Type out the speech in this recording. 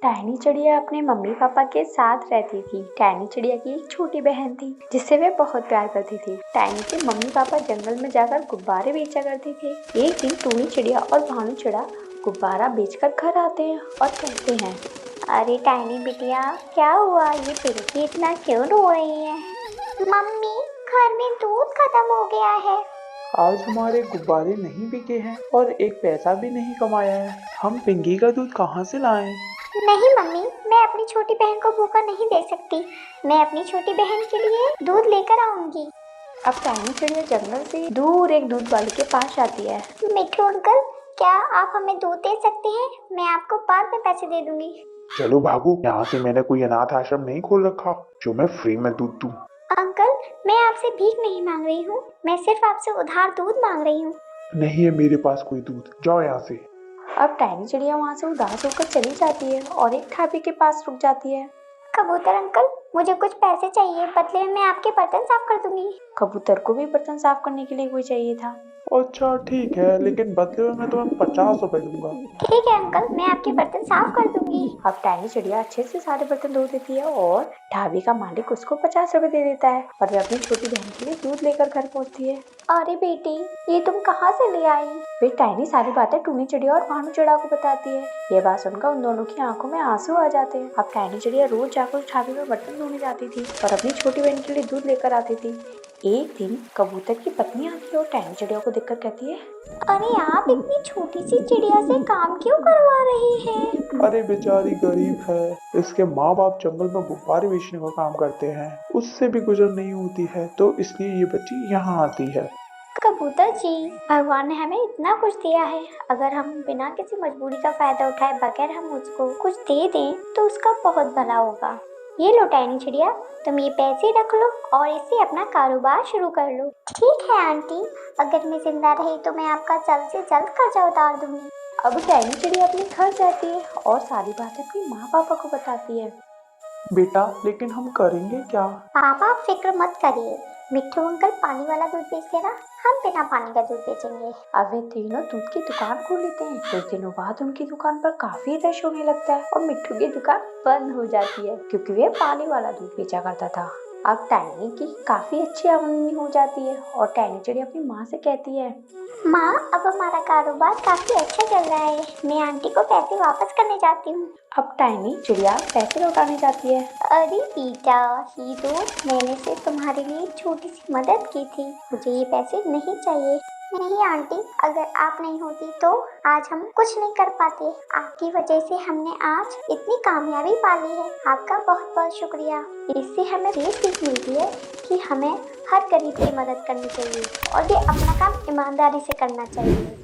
टैनी चिड़िया अपने mummy papa के साथ रहती थी। टैनी चिड़िया की एक छोटी बहन थी जिससे वे बहुत प्यार करती थी। टैनी के मम्मी पापा जंगल में जाकर गुब्बारे बेचा करते थे। एक दिन टूनी चिड़िया और भानु चिड़ा गुब्बारा बेचकर घर आते हैं और कहते हैं, अरे टैनी बिटिया, क्या हुआ? ये पिंकी इतना क्यों रो रही है? मम्मी, घर में दूध खत्म हो गया है। आज हमारे गुब्बारे नहीं बिके हैं और एक पैसा भी नहीं कमाया है। हम पिंकी का दूध कहाँ से लाएं? नहीं मम्मी, मैं अपनी छोटी बहन को भूखा नहीं देख सकती। मैं अपनी छोटी बहन के लिए दूध लेकर आऊंगी। अब टैनी चिड़िया जंगल से दूर एक दूध वाले के पास जाती है। मिट्ठू अंकल, क्या आप हमें दूध दे सकते हैं? मैं आपको बाद में पैसे दे दूंगी। चलो भागो यहाँ से। मैंने कोई अनाथ आश्रम नहीं खोल रखा जो मैं फ्री में दूध दूं। अंकल, मैं आपसे भीख नहीं मांग रही हूँ, मैं सिर्फ आपसे उधार दूध मांग रही हूँ। नहीं है मेरे पास कोई दूध, जाओ यहाँ से। अब टैनी चिड़िया वहाँ से उदास होकर चली जाती है और एक ढाबे के पास रुक जाती है। कबूतर अंकल, मुझे कुछ पैसे चाहिए, बदले में मैं आपके बर्तन साफ कर दूंगी। कबूतर को भी बर्तन साफ करने के लिए कोई चाहिए था। अच्छा ठीक है, लेकिन बदले में मैं तुम्हें 50 रुपए दूंगा। ठीक है अंकल, मैं आपके बर्तन साफ कर दूंगी। अब टैनी चिड़िया अच्छे से सारे बर्तन धो देती है और ढाबे का मालिक उसको 50 रुपए दे देता है और वे अपनी छोटी बहन के लिए दूध लेकर घर पहुँचती है। अरे बेटी, ये तुम कहाँ से ले आई? वे टैनी सारी बातें टूनी चिड़िया और भानु चिड़ा को बताती है। ये बात सुनकर उन दोनों की आंखों में आंसू आ जाते हैं। अब टैनी चिड़िया रोज जाकर उस ढाबे में बर्तन धोने जाती थी और अपनी छोटी बहन के लिए दूध लेकर आती थी। एक दिन कबूतर की पत्नी आती है और टैनी चिड़िया को देखकर कहती है, अरे आप इतनी छोटी सी चिड़िया से काम क्यों करवा रही हैं? अरे बेचारी गरीब है, इसके माँ बाप जंगल में गुब्बारे बेचने का काम करते हैं, उससे भी गुजर नहीं होती है, तो इसलिए ये बच्ची यहाँ आती है। कबूतर जी, भगवान ने हमें इतना कुछ दिया है, अगर हम बिना किसी मजबूरी का फायदा उठाए बगैर हम उसको कुछ दे दें तो उसका बहुत भला होगा। ये लो टैनी चिड़िया, तुम ये पैसे रख लो और इससे अपना कारोबार शुरू कर लो। ठीक है आंटी, अगर मैं जिंदा रही तो मैं आपका जल्द से जल्द कर्जा उतार दूंगी। अब टैनी चिड़िया अपने घर जाती है और सारी बातें अपनी माँ पापा को बताती है। बेटा, लेकिन हम करेंगे क्या? पापा आप फिक्र मत करिए, मिट्ठू अंकल पानी वाला दूध बेचते ना, हम बिना पानी का दूध बेचेंगे। अब वे तीनों दूध की दुकान खोल लेते हैं। कुछ दिनों बाद उनकी दुकान पर काफी रश होने लगता है और मिट्ठू की दुकान बंद हो जाती है क्योंकि वे पानी वाला दूध बेचा करता था। अब टैनी की काफी अच्छी आमदनी हो जाती है और टैनी चिड़िया अपनी माँ से कहती है, माँ, अब हमारा कारोबार काफी अच्छा चल रहा है, मैं आंटी को पैसे वापस करने जाती हूँ। अब टैनी चिड़िया पैसे लौटाने जाती है। अरे बेटा, ही तो मैंने से तुम्हारे लिए छोटी सी मदद की थी, मुझे ये पैसे नहीं चाहिए। नहीं आंटी, अगर आप नहीं होती तो आज हम कुछ नहीं कर पाते। आपकी वजह से हमने आज इतनी कामयाबी पाली है, आपका बहुत बहुत शुक्रिया। इससे हमें ये सीख मिलती है कि हमें हर गरीब की मदद करनी चाहिए और ये अपना काम ईमानदारी से करना चाहिए।